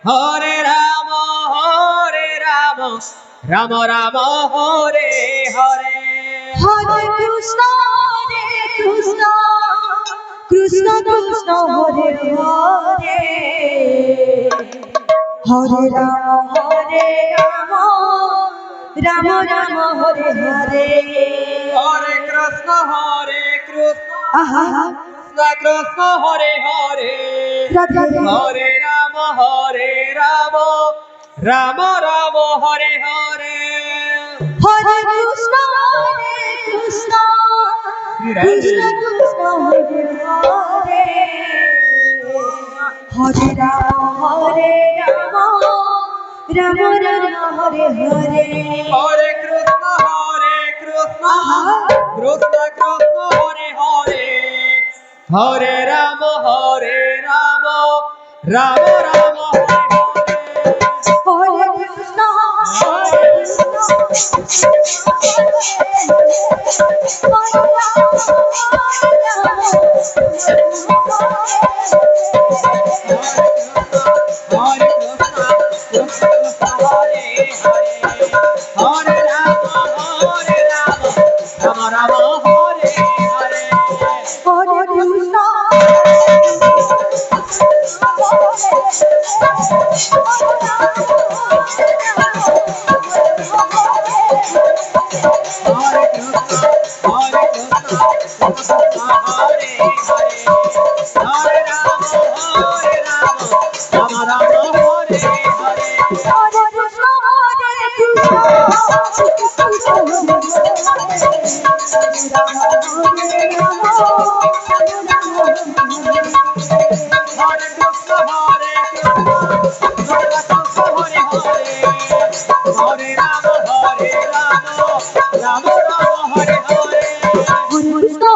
হরে রাম রাম রাম হরে হরে হরে কৃষ্ণ কৃষ্ণ কৃষ্ণ হরে হরে হরে রাম রাম রাম হরে হরে হরে কৃষ্ণ আহা কৃষ্ণ হরে হরে রাধে হরে Ram Ram Ram Hare Hare Hare Krishna Krishna Krishna Hare Hare Hare Ram Ram Ram Hare Hare Hare Krishna Krishna Krishna Hare Hare Hare Ram Ram Ram Hare Hare Krishna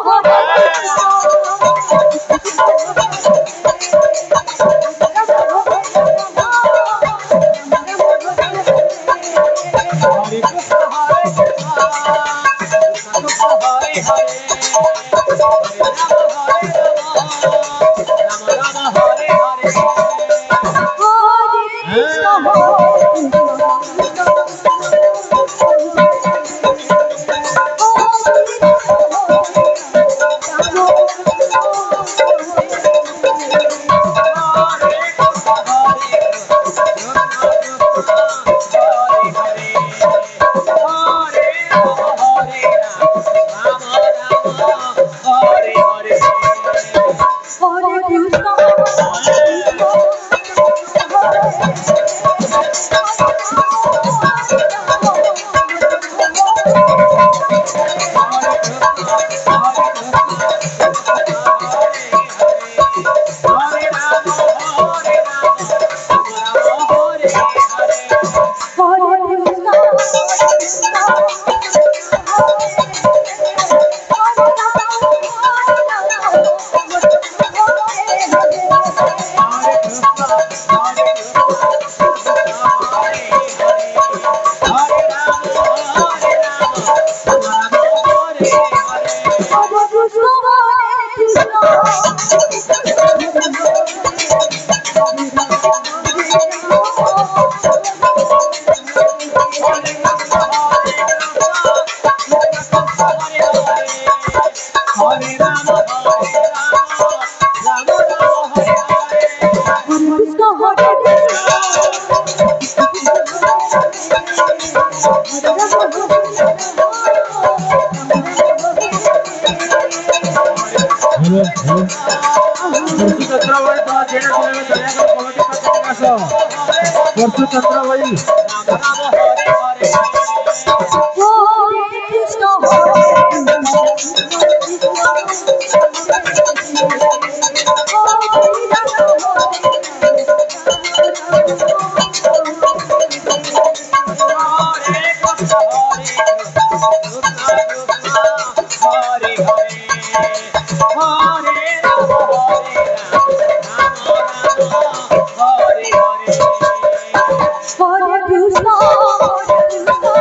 Hare Krishna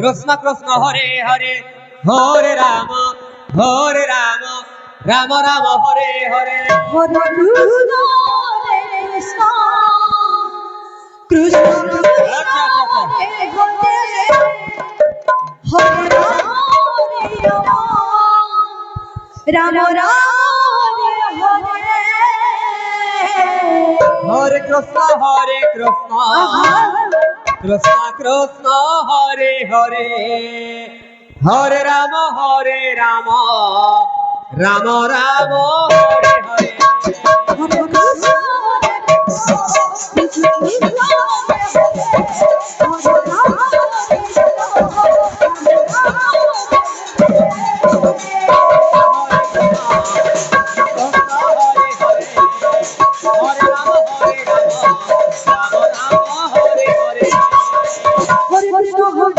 Krishna Krishna Hare Hare Hare Rama Rama Rama Hare Hare Krishna Krishna Krishna Hare Hare Hare Rama Rama Rama Hare Hare Hare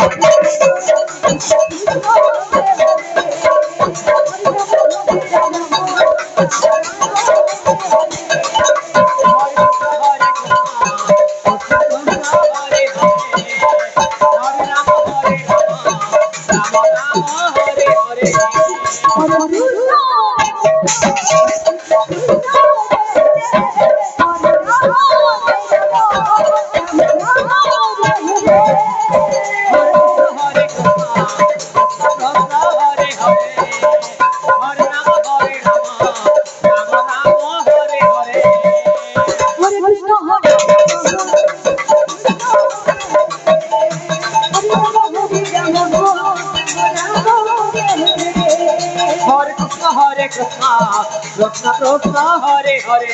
Krishna Krishna Krishna Hare Hare Rama Rama Hare Krishna Krishna Krishna Hare Hare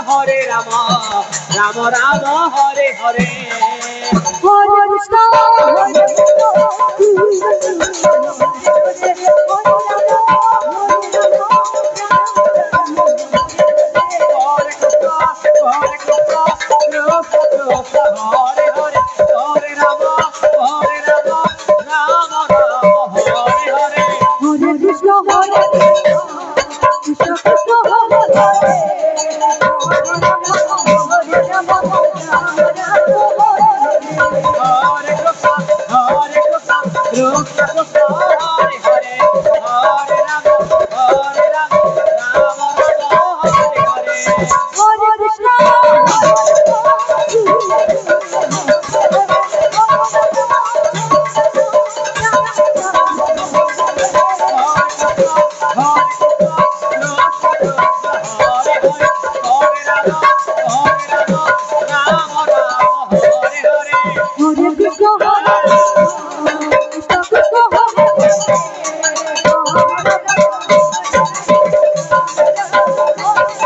Hare Rama Rama Rama Hare Hare Krishna Krishna Hare Hare Hare Rama Rama Rama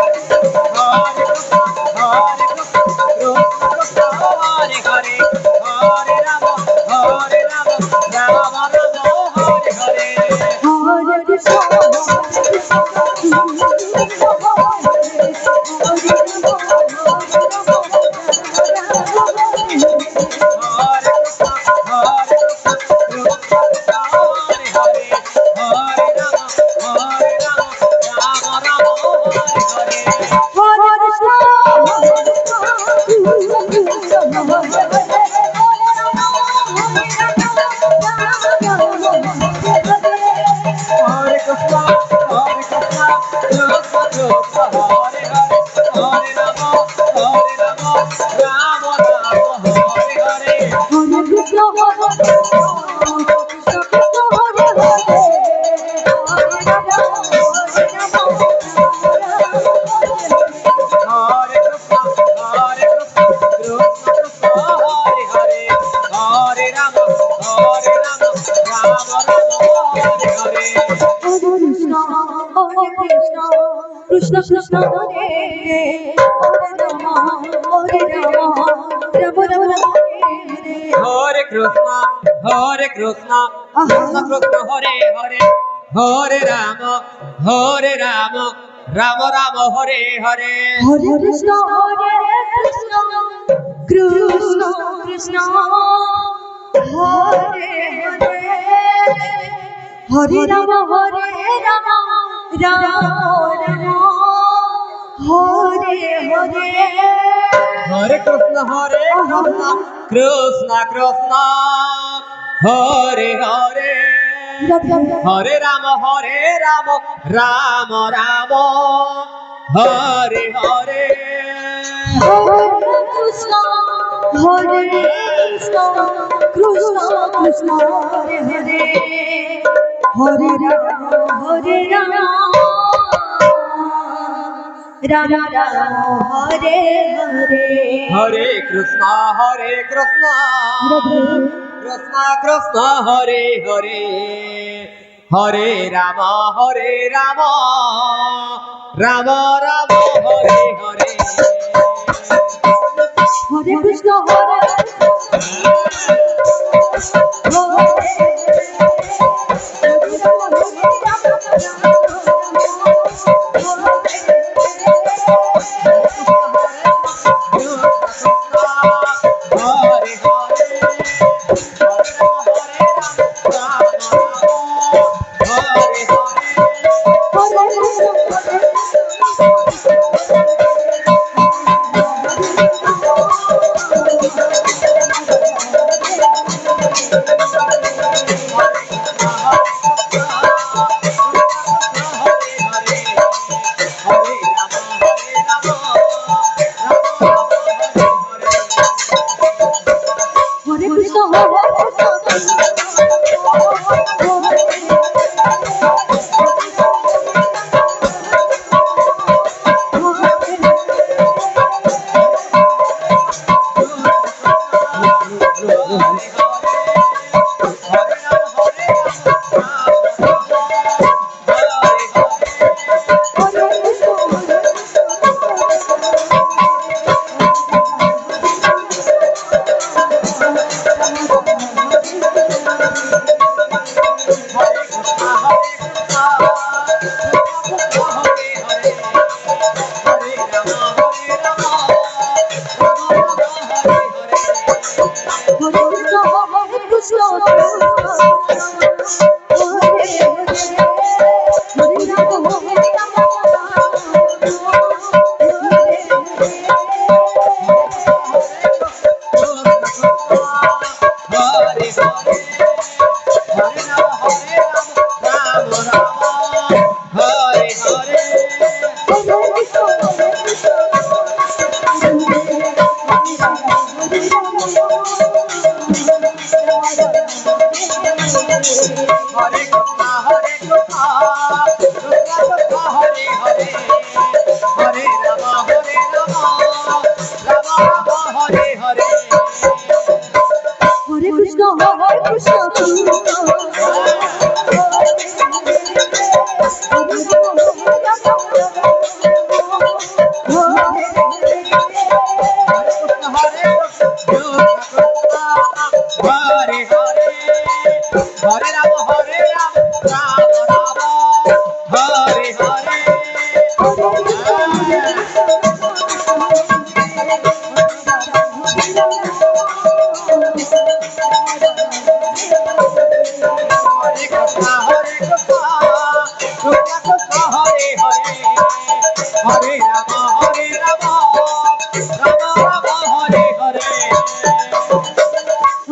Hare Hare Hare Krishna Hare Krishna Krishna Hare Hare Ram হরে রাম রাম রাম হরে Hare Krishna, Hare Krishna, Krishna Krishna Hare Hare, Hare Rama, Rama Rama Hare Hare. হরে Krishna Krishna Krishna Hare Hare Hare Ram Ram Ram Hare Hare Hare Krishna, Krishna Krishna, Hare Hare, Hare Rama, Rama Rama, Hare Hare. হরে Krishna Krishna Krishna Hare Hare Hare Ram Ram Ram Hare Hare Hare Krishna, Krishna Krishna, Hare Hare, Hare Rama, Rama Rama, Hare Hare.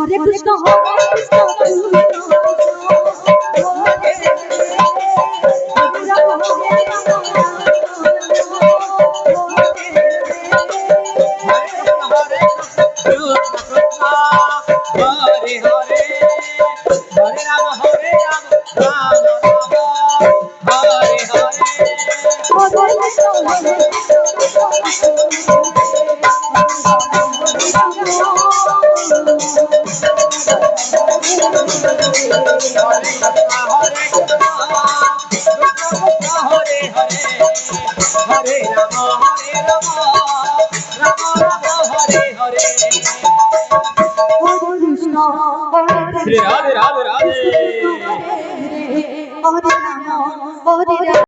হরে কৃষ্ণ হরে রাম রাম রাম হরে হরে হরে কৃষ্ণ হরে শ্রী রাধে রাধে রাধে হরে রাম হরে রাম